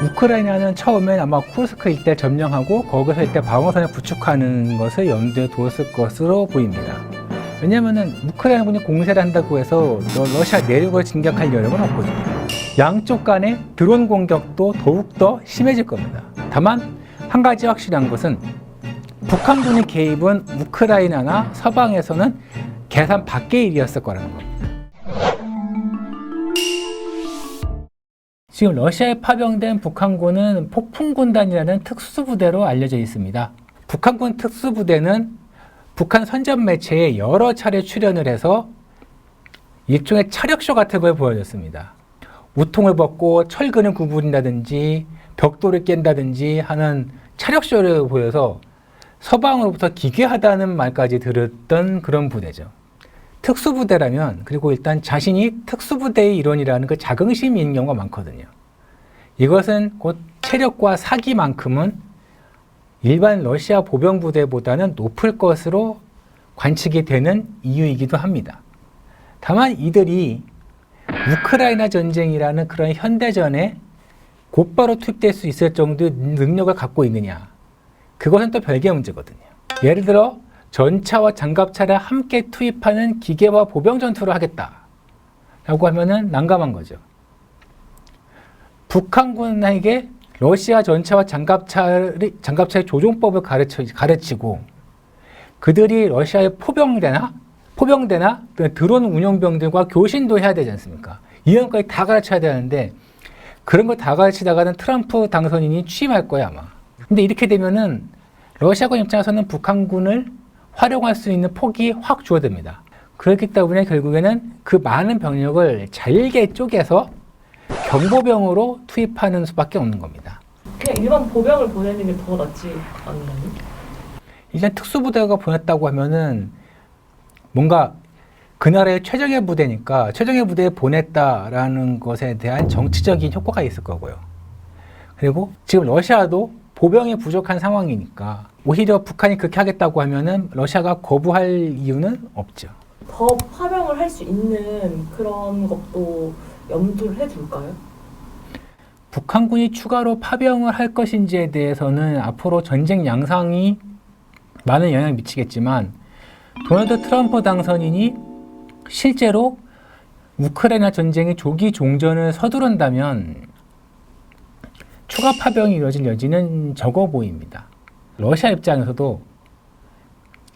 우크라이나는 처음엔 아마 쿠르스크 일대 점령하고 거기서 일대 방어선을 구축하는 것을 염두에 두었을 것으로 보입니다. 왜냐면은 우크라이나군이 공세를 한다고 해서 러시아 내륙을 진격할 여력은 없거든요. 양쪽 간의 드론 공격도 더욱더 심해질 겁니다. 다만 한 가지 확실한 것은 북한군의 개입은 우크라이나나 서방에서는 계산 밖의 일이었을 거라는 겁니다. 지금 러시아에 파병된 북한군은 폭풍군단이라는 특수부대로 알려져 있습니다. 북한군 특수부대는 북한 선전 매체에 여러 차례 출연을 해서 일종의 차력쇼 같은 걸 보여줬습니다. 우통을 벗고 철근을 구부린다든지 벽돌을 깬다든지 하는 차력쇼를 보여서 서방으로부터 기괴하다는 말까지 들었던 그런 부대죠. 특수부대라면, 그리고 일단 자신이 특수부대의 일원이라는 그 자긍심이 있는 경우가 많거든요. 이것은 곧 체력과 사기만큼은 일반 러시아 보병부대보다는 높을 것으로 관측이 되는 이유이기도 합니다. 다만 이들이 우크라이나 전쟁이라는 그런 현대전에 곧바로 투입될 수 있을 정도의 능력을 갖고 있느냐, 그것은 또 별개의 문제거든요. 예를 들어 전차와 장갑차를 함께 투입하는 기계화 보병 전투를 하겠다라고 하면은 난감한 거죠. 북한군에게 러시아 전차와 장갑차의 조종법을 가르치고 그들이 러시아의 포병대나 드론 운용병들과 교신도 해야 되지 않습니까? 이런 것까지 다 가르쳐야 되는데 그런 걸 다 가르치다가는 트럼프 당선인이 취임할 거야 아마. 근데 이렇게 되면은 러시아군 입장에서는 북한군을 활용할 수 있는 폭이 확 줄어듭니다. 그렇기 때문에 결국에는 그 많은 병력을 잘게 쪼개서 경보병으로 투입하는 수밖에 없는 겁니다. 그냥 일반 보병을 보내는 게 더 낫지 않나요? 일단 특수부대가 보냈다고 하면은 뭔가 그 나라의 최정예 부대니까 최정예 부대에 보냈다라는 것에 대한 정치적인 효과가 있을 거고요. 그리고 지금 러시아도 보병이 부족한 상황이니까 오히려 북한이 그렇게 하겠다고 하면은 러시아가 거부할 이유는 없죠. 더 파병을 할 수 있는 그런 것도 염두를 해둘까요? 북한군이 추가로 파병을 할 것인지에 대해서는 앞으로 전쟁 양상이 많은 영향을 미치겠지만 도널드 트럼프 당선인이 실제로 우크라이나 전쟁의 조기 종전을 서두른다면 추가 파병이 이루어질 여지는 적어 보입니다. 러시아 입장에서도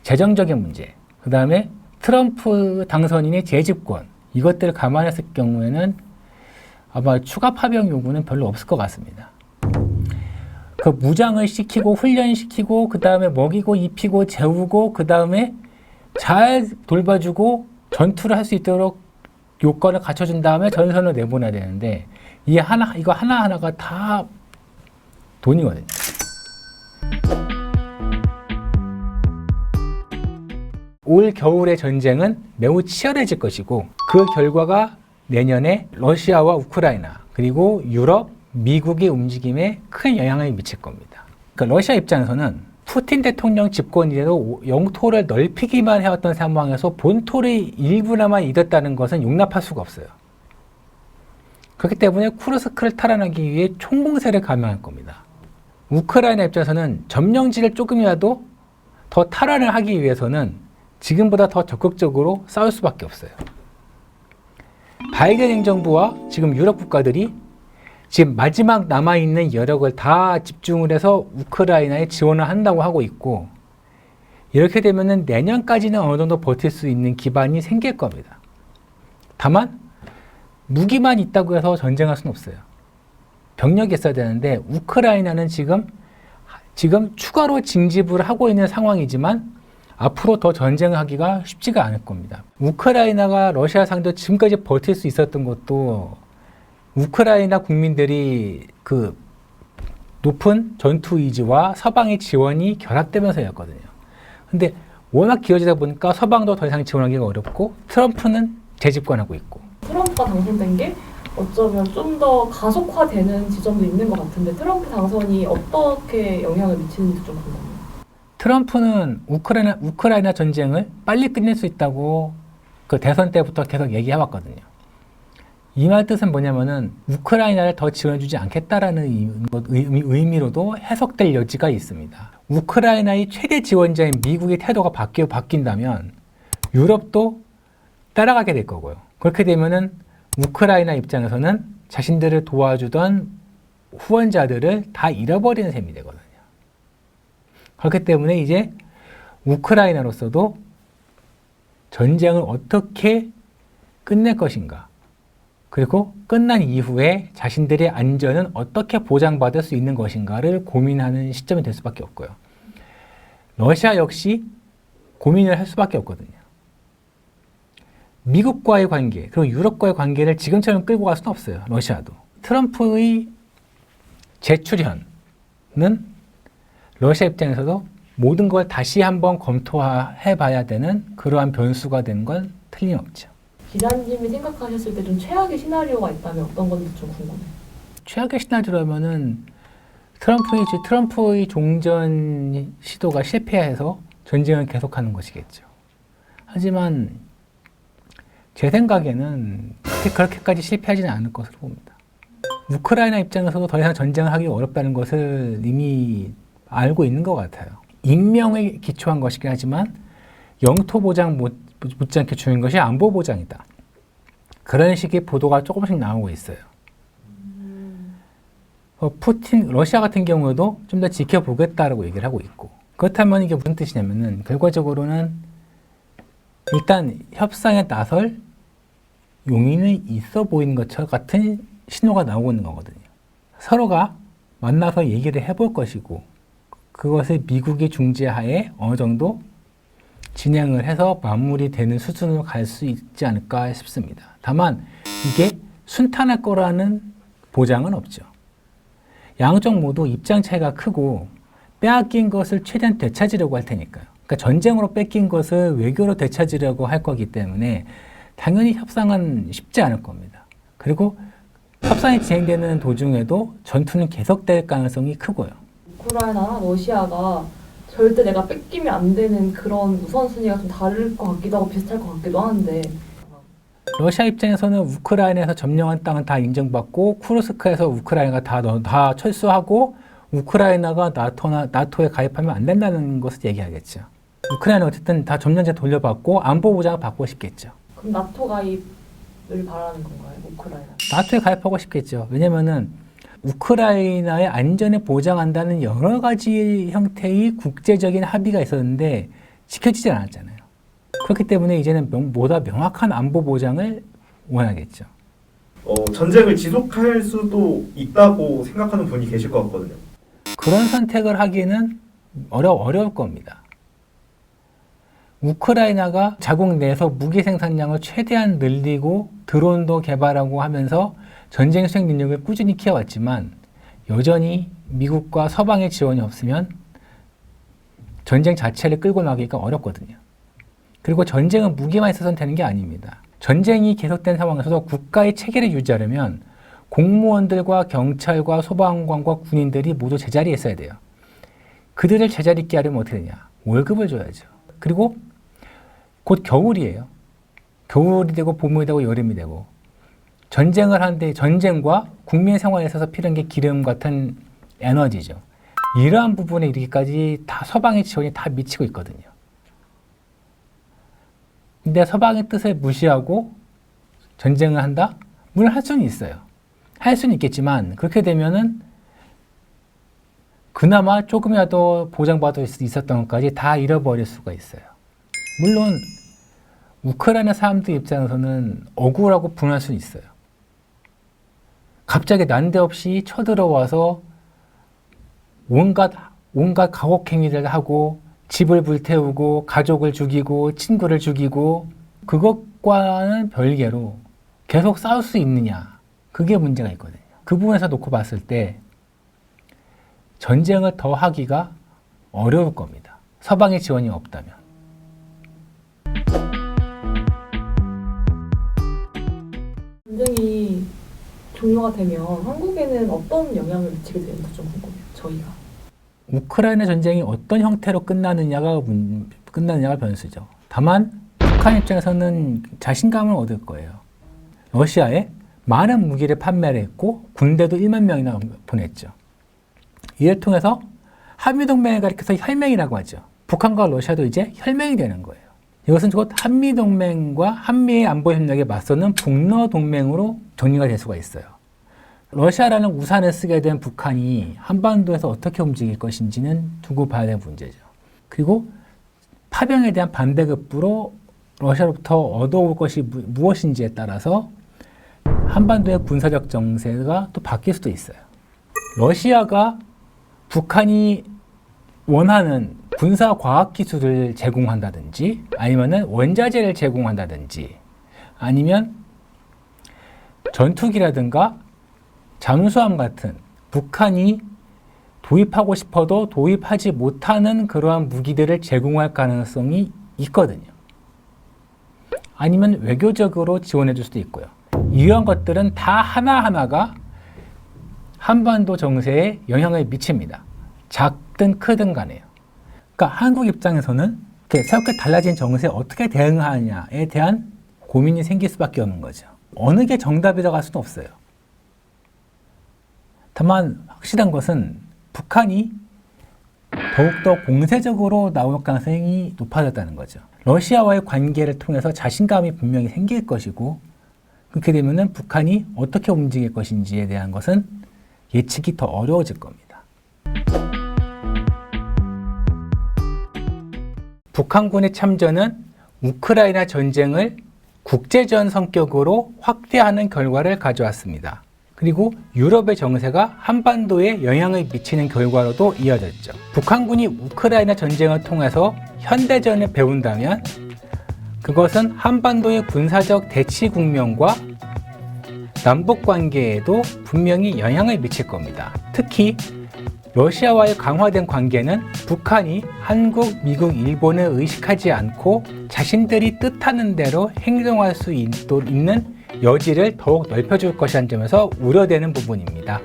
재정적인 문제, 그 다음에 트럼프 당선인의 재집권, 이것들을 감안했을 경우에는 아마 추가 파병 요구는 별로 없을 것 같습니다. 그 무장을 시키고 훈련시키고 그 다음에 먹이고 입히고 재우고 그 다음에 잘 돌봐주고 전투를 할 수 있도록 요건을 갖춰준 다음에 전선을 내보내야 되는데 이거 하나하나가 다 돈이거든요. 올 겨울의 전쟁은 매우 치열해질 것이고 그 결과가 내년에 러시아와 우크라이나 그리고 유럽, 미국의 움직임에 큰 영향을 미칠 겁니다. 그러니까 러시아 입장에서는 푸틴 대통령 집권 이래로 영토를 넓히기만 해왔던 상황에서 본토의 일부나마 잃었다는 것은 용납할 수가 없어요. 그렇기 때문에 쿠르스크를 탈환하기 위해 총공세를 감행할 겁니다. 우크라이나 입장에서는 점령지를 조금이라도 더 탈환을 하기 위해서는 지금보다 더 적극적으로 싸울 수밖에 없어요. 바이든 행정부와 지금 유럽 국가들이 지금 마지막 남아있는 여력을 다 집중을 해서 우크라이나에 지원을 한다고 하고 있고 이렇게 되면은 내년까지는 어느 정도 버틸 수 있는 기반이 생길 겁니다. 다만 무기만 있다고 해서 전쟁할 수는 없어요. 병력이 있어야 되는데 우크라이나는 지금 추가로 징집을 하고 있는 상황이지만 앞으로 더 전쟁을 하기가 쉽지가 않을 겁니다. 우크라이나가 러시아 상대로 지금까지 버틸 수 있었던 것도 우크라이나 국민들이 그 높은 전투 의지와 서방의 지원이 결합되면서였거든요. 근데 워낙 길어지다 보니까 서방도 더 이상 지원하기가 어렵고 트럼프는 재집권하고 있고. 트럼프가 당선된 게 어쩌면 좀 더 가속화되는 지점도 있는 것 같은데 트럼프 당선이 어떻게 영향을 미치는지 좀 궁금해요. 트럼프는 우크라이나 전쟁을 빨리 끝낼 수 있다고 그 대선 때부터 계속 얘기해왔거든요. 이 말 뜻은 뭐냐면은 우크라이나를 더 지원해주지 않겠다라는 의미로도 해석될 여지가 있습니다. 우크라이나의 최대 지원자인 미국의 태도가 바뀐다면 유럽도 따라가게 될 거고요. 그렇게 되면은 우크라이나 입장에서는 자신들을 도와주던 후원자들을 다 잃어버리는 셈이 되거든요. 그렇기 때문에 이제 우크라이나로서도 전쟁을 어떻게 끝낼 것인가, 그리고 끝난 이후에 자신들의 안전은 어떻게 보장받을 수 있는 것인가를 고민하는 시점이 될 수밖에 없고요. 러시아 역시 고민을 할 수밖에 없거든요. 미국과의 관계, 그리고 유럽과의 관계를 지금처럼 끌고 갈 수는 없어요. 러시아도. 트럼프의 재출현은 러시아 입장에서도 모든 걸 다시 한번 검토해 봐야 되는 그러한 변수가 된 건 틀림없죠. 기자님이 생각하셨을 때 좀 최악의 시나리오가 있다면 어떤 건지 좀 궁금해요. 최악의 시나리오라면은 트럼프의 종전 시도가 실패해서 전쟁을 계속하는 것이겠죠. 하지만 제 생각에는 그렇게까지 실패하지는 않을 것으로 봅니다. 우크라이나 입장에서도 더 이상 전쟁을 하기 어렵다는 것을 이미 알고 있는 것 같아요. 인명에 기초한 것이긴 하지만 영토 보장 못지않게 중요한 것이 안보 보장이다. 그런 식의 보도가 조금씩 나오고 있어요. 러시아 같은 경우에도 좀 더 지켜보겠다라고 얘기를 하고 있고, 그렇다면 이게 무슨 뜻이냐면은 결과적으로는 일단 협상에 나설 용의는 있어 보이는 것처럼 같은 신호가 나오고 있는 거거든요. 서로가 만나서 얘기를 해볼 것이고, 그것을 미국의 중재하에 어느 정도 진행을 해서 마무리되는 수준으로 갈 수 있지 않을까 싶습니다. 다만 이게 순탄할 거라는 보장은 없죠. 양쪽 모두 입장 차이가 크고 빼앗긴 것을 최대한 되찾으려고 할 테니까요. 그러니까 전쟁으로 뺏긴 것을 외교로 되찾으려고 할 거기 때문에 당연히 협상은 쉽지 않을 겁니다. 그리고 협상이 진행되는 도중에도 전투는 계속될 가능성이 크고요. 우크라이나나 러시아가 절대 내가 뺏기면 안 되는 그런 우선순위가 좀 다를 것 같기도 하고 비슷할 것 같기도 하는데, 러시아 입장에서는 우크라이나에서 점령한 땅은 다 인정받고 쿠르스크에서 우크라이나가 다 철수하고 우크라이나가 나토에 가입하면 안 된다는 것을 얘기하겠죠. 우크라이나는 어쨌든 다 점령제 돌려받고 안보 보장을 받고 싶겠죠. 그럼 나토 가입을 바라는 건가요, 우크라이나? 나토에 가입하고 싶겠죠. 왜냐면은 우크라이나의 안전을 보장한다는 여러 가지 형태의 국제적인 합의가 있었는데 지켜지지 않았잖아요. 그렇기 때문에 이제는 보다 명확한 안보 보장을 원하겠죠. 전쟁을 지속할 수도 있다고 생각하는 분이 계실 것 같거든요. 그런 선택을 하기에는 어려울 겁니다. 우크라이나가 자국 내에서 무기 생산량을 최대한 늘리고 드론도 개발하고 하면서 전쟁 수행 능력을 꾸준히 키워왔지만 여전히 미국과 서방의 지원이 없으면 전쟁 자체를 끌고 나가기가 어렵거든요. 그리고 전쟁은 무기만 있어서는 되는 게 아닙니다. 전쟁이 계속된 상황에서도 국가의 체계를 유지하려면 공무원들과 경찰과 소방관과 군인들이 모두 제자리에 있어야 돼요. 그들을 제자리 있게 하려면 어떻게 되냐? 월급을 줘야죠. 그리고 곧 겨울이에요. 겨울이 되고 봄이 되고 여름이 되고 전쟁을 하는데 전쟁과 국민 생활에 있어서 필요한 게 기름 같은 에너지죠. 이러한 부분에 이르기까지 다 서방의 지원이 다 미치고 있거든요. 근데 서방의 뜻을 무시하고 전쟁을 한다? 물론 할 수는 있어요. 할 수는 있겠지만 그렇게 되면은 그나마 조금이라도 보장받을 수 있었던 것까지 다 잃어버릴 수가 있어요. 물론 우크라이나 사람들 입장에서는 억울하고 분할 수는 있어요. 갑자기 난데없이 쳐들어와서 온갖 가혹행위를 하고 집을 불태우고 가족을 죽이고 친구를 죽이고 그것과는 별개로 계속 싸울 수 있느냐, 그게 문제가 있거든요. 그 부분에서 놓고 봤을 때 전쟁을 더 하기가 어려울 겁니다. 서방의 지원이 없다면. 전쟁이 종료가 되면 한국에는 어떤 영향을 미치게 되는지 좀 궁금해요, 저희가. 우크라이나 전쟁이 어떤 형태로 끝나느냐가 변수죠. 다만 북한 입장에서는 자신감을 얻을 거예요. 러시아에 많은 무기를 판매를 했고 군대도 1만 명이나 보냈죠. 이를 통해서 한미동맹을 가리켜서 혈맹이라고 하죠. 북한과 러시아도 이제 혈맹이 되는 거예요. 이것은 곧 한미동맹과 한미의 안보협력에 맞서는 북러동맹으로 정리가 될 수가 있어요. 러시아라는 우산을 쓰게 된 북한이 한반도에서 어떻게 움직일 것인지는 두고 봐야 될 문제죠. 그리고 파병에 대한 반대급부로 러시아로부터 얻어올 것이 무엇인지에 따라서 한반도의 군사적 정세가 또 바뀔 수도 있어요. 러시아가 북한이 원하는 군사과학기술을 제공한다든지 아니면 원자재를 제공한다든지 아니면 전투기라든가 잠수함 같은 북한이 도입하고 싶어도 도입하지 못하는 그러한 무기들을 제공할 가능성이 있거든요. 아니면 외교적으로 지원해 줄 수도 있고요. 이러한 것들은 다 하나하나가 한반도 정세에 영향을 미칩니다. 작든 크든 간에요. 그러니까 한국 입장에서는 새롭게 달라진 정세에 어떻게 대응하느냐에 대한 고민이 생길 수밖에 없는 거죠. 어느 게 정답이라고 할 수는 없어요. 다만 확실한 것은 북한이 더욱더 공세적으로 나올 가능성이 높아졌다는 거죠. 러시아와의 관계를 통해서 자신감이 분명히 생길 것이고 그렇게 되면은 북한이 어떻게 움직일 것인지에 대한 것은 예측이 더 어려워질 겁니다. 북한군의 참전은 우크라이나 전쟁을 국제전 성격으로 확대하는 결과를 가져왔습니다. 그리고 유럽의 정세가 한반도에 영향을 미치는 결과로도 이어졌죠. 북한군이 우크라이나 전쟁을 통해서 현대전을 배운다면 그것은 한반도의 군사적 대치 국면과 남북 관계에도 분명히 영향을 미칠 겁니다. 특히 러시아와의 강화된 관계는 북한이 한국, 미국, 일본을 의식하지 않고 자신들이 뜻하는 대로 행동할 수 있는 여지를 더욱 넓혀줄 것이라는 점에서 우려되는 부분입니다.